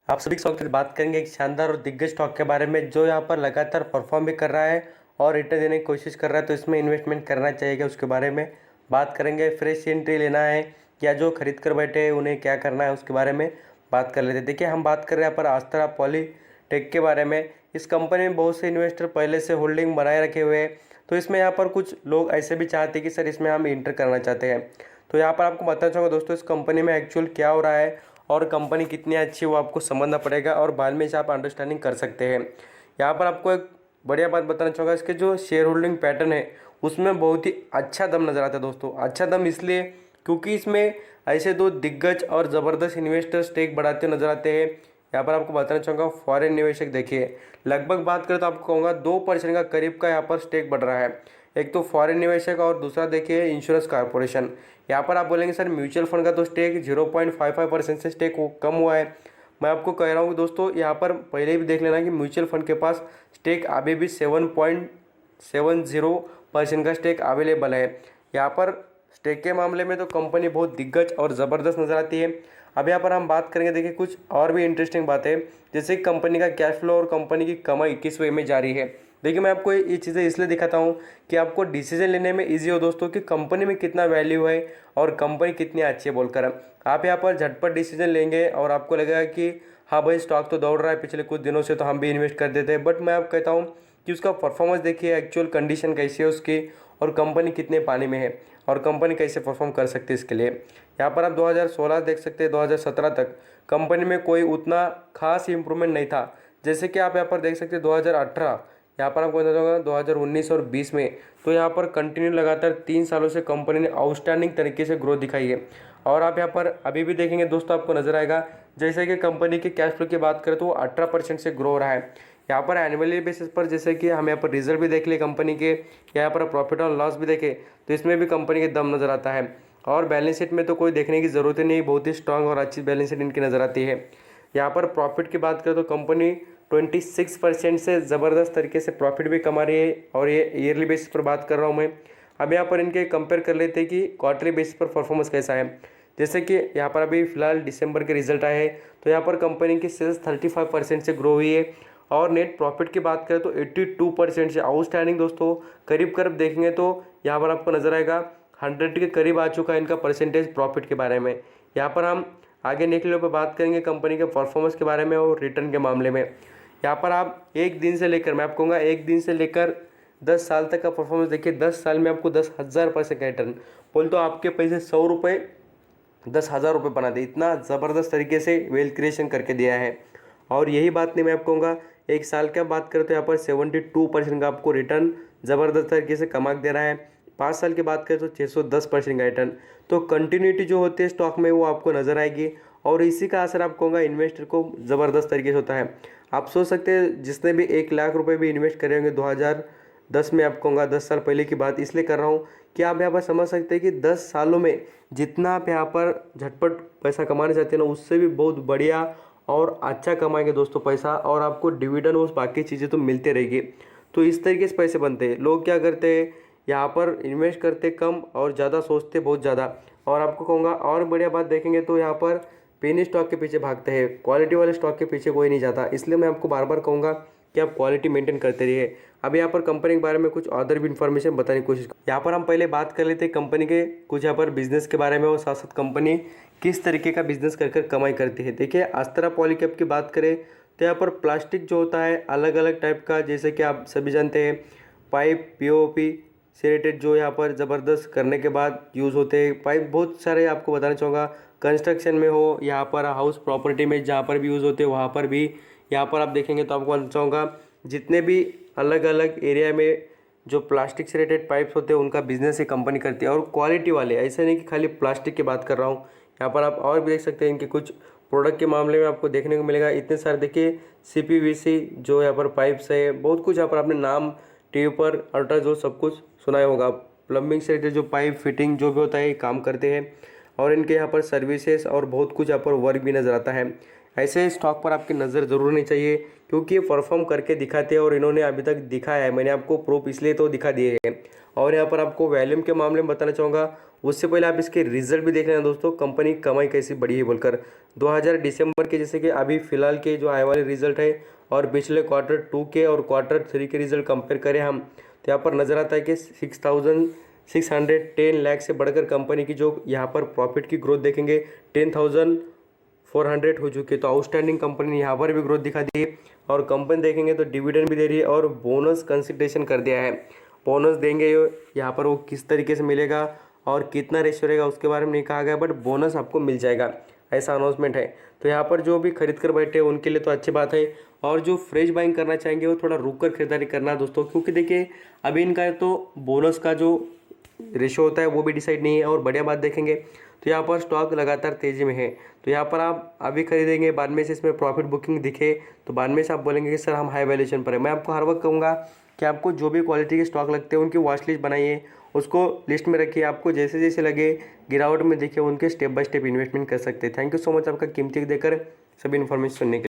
आप सभी स्टॉक की बात करेंगे एक शानदार और दिग्गज स्टॉक के बारे में जो यहाँ पर लगातार परफॉर्म भी कर रहा है और रिटर्न देने की कोशिश कर रहा है, तो इसमें इन्वेस्टमेंट करना चाहिए क्या उसके बारे में बात करेंगे। फ्रेश एंट्री लेना है या जो खरीद कर बैठे हैं उन्हें क्या करना है उसके बारे में बात कर लेते हैं। देखिए, हम बात कर रहे हैं यहाँ पर आस्था पॉलीटेक के बारे में। इस कंपनी में बहुत से इन्वेस्टर पहले से होल्डिंग बनाए रखे हुए हैं, तो इसमें यहाँ पर कुछ लोग ऐसे भी चाहते हैं कि सर इसमें हम इंटर करना चाहते हैं। तो यहाँ पर आपको बताना चाहूँगा दोस्तों, इस कंपनी में एक्चुअल क्या हो रहा है और कंपनी कितनी अच्छी है वो आपको समझना पड़ेगा और बाद में इसे आप अंडरस्टैंडिंग कर सकते हैं। यहाँ पर आपको एक बढ़िया बात बताना चाहूँगा, इसके जो शेयर होल्डिंग पैटर्न है उसमें बहुत ही अच्छा दम नज़र आता है दोस्तों। अच्छा दम इसलिए क्योंकि इसमें ऐसे दो दिग्गज और ज़बरदस्त इन्वेस्टर स्टेक बढ़ाते नजर आते हैं। यहाँ पर आपको बताना चाहूँगा फॉरेन निवेशक देखिए, लगभग बात करें तो आपको कहूँगा 2% का करीब का यहाँ पर स्टेक बढ़ रहा है। एक तो फॉरेन निवेशक और दूसरा देखिए इंश्योरेंस कॉर्पोरेशन। यहाँ पर आप बोलेंगे सर म्यूचुअल फंड का तो स्टेक 0.55% से स्टेक कम हुआ है। मैं आपको कह रहा हूँ कि दोस्तों यहाँ पर पहले भी देख लेना कि म्यूचुअल फंड के पास स्टेक अभी भी 7.70% का स्टेक अवेलेबल है। यहाँ पर स्टेक के मामले में तो कंपनी बहुत दिग्गज और ज़बरदस्त नज़र आती है। अब यहाँ पर हम बात करेंगे, देखिए कुछ और भी इंटरेस्टिंग बात है, जैसे कंपनी का कैश फ्लो और कंपनी की कमाई किस वे में जारी है। देखिए, मैं आपको ये चीज़ें इसलिए दिखाता हूँ कि आपको डिसीजन लेने में इजी हो दोस्तों कि कंपनी में कितना वैल्यू है और कंपनी कितनी अच्छी है बोलकर। आप यहाँ पर झटपट डिसीजन लेंगे और आपको लगेगा कि हाँ भाई स्टॉक तो दौड़ रहा है पिछले कुछ दिनों से, तो हम भी इन्वेस्ट कर देते हैं। बट मैं आपको कहता हूँ कि उसका परफॉर्मेंस देखिए, एक्चुअल कंडीशन कैसी है उसकी और कंपनी कितने पानी में है और कंपनी कैसे परफॉर्म कर सकती है। इसके लिए यहाँ पर आप 2016 देख सकते हैं, 2017 तक कंपनी में कोई उतना खास इंप्रूवमेंट नहीं था। जैसे कि आप यहाँ पर देख सकते हैं 2018, यहाँ पर आपको बताना होगा 2019 और 20 में, तो यहाँ पर कंटिन्यू लगातार 3 सालों से कंपनी ने आउटस्टैंडिंग तरीके से ग्रोथ दिखाई है। और आप यहाँ पर अभी भी देखेंगे दोस्तों, आपको नजर आएगा जैसे कि कंपनी के कैश फ्लो की बात करें तो वो 18% से ग्रो हो रहा है। यहाँ पर एनुअली बेसिस पर जैसे कि हम यहाँ पर रिजल्ट भी देख ले कंपनी के, यहाँ पर प्रॉफिट और लॉस भी देखे तो इसमें भी कंपनी के दम नज़र आता है। और बैलेंस शीट में तो कोई देखने की ज़रूरत ही नहीं, बहुत ही स्ट्रांग और अच्छी बैलेंस शीट इनकी नज़र आती है। यहाँ पर प्रॉफिट की बात करें तो कंपनी 26% से ज़बरदस्त तरीके से प्रॉफिट भी कमा रही है और ये ईयरली बेसिस पर बात कर रहा हूँ मैं। अब यहाँ पर इनके कंपेयर कर लेते हैं कि क्वार्टरली बेसिस पर परफॉर्मेंस कैसा है। जैसे कि यहाँ पर अभी फिलहाल दिसंबर के रिजल्ट आए हैं, तो यहाँ पर कंपनी की सेल्स 35% से ग्रो हुई है और नेट प्रॉफिट की बात करें तो 82% से आउटस्टैंडिंग दोस्तों। करीब करीब देखेंगे तो यहाँ पर आपको नजर आएगा 100 के करीब आ चुका है इनका परसेंटेज प्रॉफिट के बारे में। यहाँ पर हम आगे निकले पर बात करेंगे कंपनी के परफॉर्मेंस के बारे में और रिटर्न के मामले में। यहाँ पर आप एक दिन से लेकर, मैं आपको कहूँगा एक दिन से लेकर 10 साल तक का परफॉर्मेंस देखिए। 10 साल में आपको 10,000% का रिटर्न, बोल तो आपके पैसे 100 रुपये 10,000 रुपये बना दे, इतना ज़बरदस्त तरीके से वेल्थ क्रिएशन करके दिया है। और यही बात नहीं, मैं आपको कहूँगा एक साल का बात करें तो यहाँ पर 72% का आपको रिटर्न ज़बरदस्त तरीके से कमा दे रहा है। 5 साल की बात करें तो 610% का रिटर्न। तो कंटिन्यूटी जो होती है स्टॉक में वो आपको नज़र आएगी और इसी का असर आप कहूँगा इन्वेस्टर को ज़बरदस्त तरीके से होता है। आप सोच सकते हैं जिसने भी 1,00,000 रुपये भी इन्वेस्ट करे होंगे 2010 में, आप कहूँगा 10 साल पहले की बात इसलिए कर रहा हूँ कि आप यहाँ पर समझ सकते हैं कि 10 सालों में जितना आप यहाँ पर झटपट पैसा कमाना चाहते हैं ना, उससे भी बहुत बढ़िया और अच्छा कमाएंगे दोस्तों पैसा, और आपको डिविडेंड और बाकी चीज़ें तो मिलते रहेगी। तो इस तरीके से पैसे बनते हैं। लोग क्या करते हैं, यहाँ पर इन्वेस्ट करते कम और ज़्यादा सोचते बहुत ज़्यादा। और आपको कहूँगा और बढ़िया बात देखेंगे तो यहाँ पर पेनी स्टॉक के पीछे भागते हैं, क्वालिटी वाले स्टॉक के पीछे कोई नहीं जाता। इसलिए मैं आपको बार बार कहूँगा कि आप क्वालिटी मेंटेन करते रहिए। अब यहाँ पर कंपनी के बारे में कुछ अदर भी इन्फॉर्मेशन बताने की कोशिश। यहाँ पर हम पहले बात कर लेते हैं कंपनी के कुछ यहाँ पर बिजनेस के बारे में और साथ साथ कंपनी किस तरीके का बिजनेस कर कमाई करती है। देखिए, आस्था पॉलीकैब की बात करें तो यहाँ पर प्लास्टिक जो होता है अलग अलग टाइप का, जैसे कि आप सभी जानते हैं पाइप पीओपी से रिलेटेड जो यहाँ पर ज़बरदस्त करने के बाद यूज़ होते हैं पाइप। बहुत सारे आपको बताना चाहूँगा कंस्ट्रक्शन में हो, यहाँ पर हाउस प्रॉपर्टी में जहाँ पर भी यूज़ होते हैं वहाँ पर भी। यहाँ पर आप देखेंगे तो आपको बताना चाहूँगा जितने भी अलग अलग एरिया में जो प्लास्टिक से रिलेटेड पाइप्स होते हैं उनका बिजनेस ये कंपनी करती है। और क्वालिटी वाले, ऐसे नहीं कि खाली प्लास्टिक की बात कर रहा हूँ। यहाँ पर आप और भी देख सकते हैं इनके कुछ प्रोडक्ट के मामले में आपको देखने को मिलेगा इतने सारे। देखिए CPVC जो यहाँ पर पाइप्स है, बहुत कुछ यहाँ पर आपने नाम टीवी पर अल्ट्रा जो सब कुछ सुना ही होगा। प्लम्बिंग से रिलेटेड जो पाइप फिटिंग जो भी होता है ये काम करते हैं और इनके यहाँ पर सर्विसेज और बहुत कुछ यहाँ पर वर्क भी नज़र आता है। ऐसे स्टॉक पर आपकी नज़र ज़रूर होनी चाहिए क्योंकि ये परफॉर्म करके दिखाते हैं और इन्होंने अभी तक दिखाया है। मैंने आपको प्रूफ इसलिए तो दिखा दिए हैं। और यहाँ पर आपको वैल्यूम के मामले में बताना चाहूँगा, उससे पहले आप इसके रिजल्ट भी देख लेना दोस्तों, कंपनी कमाई कैसी बढ़ी है बोलकर। 2000 दिसंबर के, जैसे कि अभी फिलहाल के जो आए वाले रिजल्ट है और पिछले Q2 के और Q3 के रिजल्ट कंपेयर करें हम, तो यहाँ पर नज़र आता है कि 6,610 लाख से बढ़कर कंपनी की जो यहाँ पर प्रॉफिट की ग्रोथ देखेंगे 10,400 हो चुकी है। तो आउटस्टैंडिंग कंपनी ने यहाँ पर भी ग्रोथ दिखा दी है। और कंपनी देखेंगे तो डिविडेंड भी दे रही है और बोनस कंसिडरेशन कर दिया है। बोनस देंगे यहाँ पर वो किस तरीके से मिलेगा और कितना रेशियो रहेगा उसके बारे में नहीं कहा गया, बट बोनस आपको मिल जाएगा, ऐसा अनाउंसमेंट है। तो यहाँ पर जो भी खरीद कर बैठे हैं उनके लिए तो अच्छी बात है, और जो फ्रेश बाइंग करना चाहेंगे वो थोड़ा रुक कर खरीदारी करना दोस्तों, क्योंकि देखिए अभी इनका तो बोनस का जो रेशो होता है वो भी डिसाइड नहीं है। और बढ़िया बात देखेंगे तो यहाँ पर स्टॉक लगातार तेज़ी में है, तो यहाँ पर आप अभी खरीदेंगे, बाद में से इसमें प्रॉफिट बुकिंग दिखे तो बाद में से आप बोलेंगे कि सर हम हाई वैल्यूएशन पर है। मैं आपको हर वक्त कहूँगा कि आपको जो भी क्वालिटी के स्टॉक लगते हैं उनकी वॉच लिस्ट बनाइए, उसको लिस्ट में रखिए, आपको जैसे जैसे लगे गिरावट में दिखे उनके स्टेप बाय स्टेप इन्वेस्टमेंट कर सकते हैं। थैंक यू सो मच आपका कीमती देकर सभी इन्फॉर्मेशन सुनने के लिए।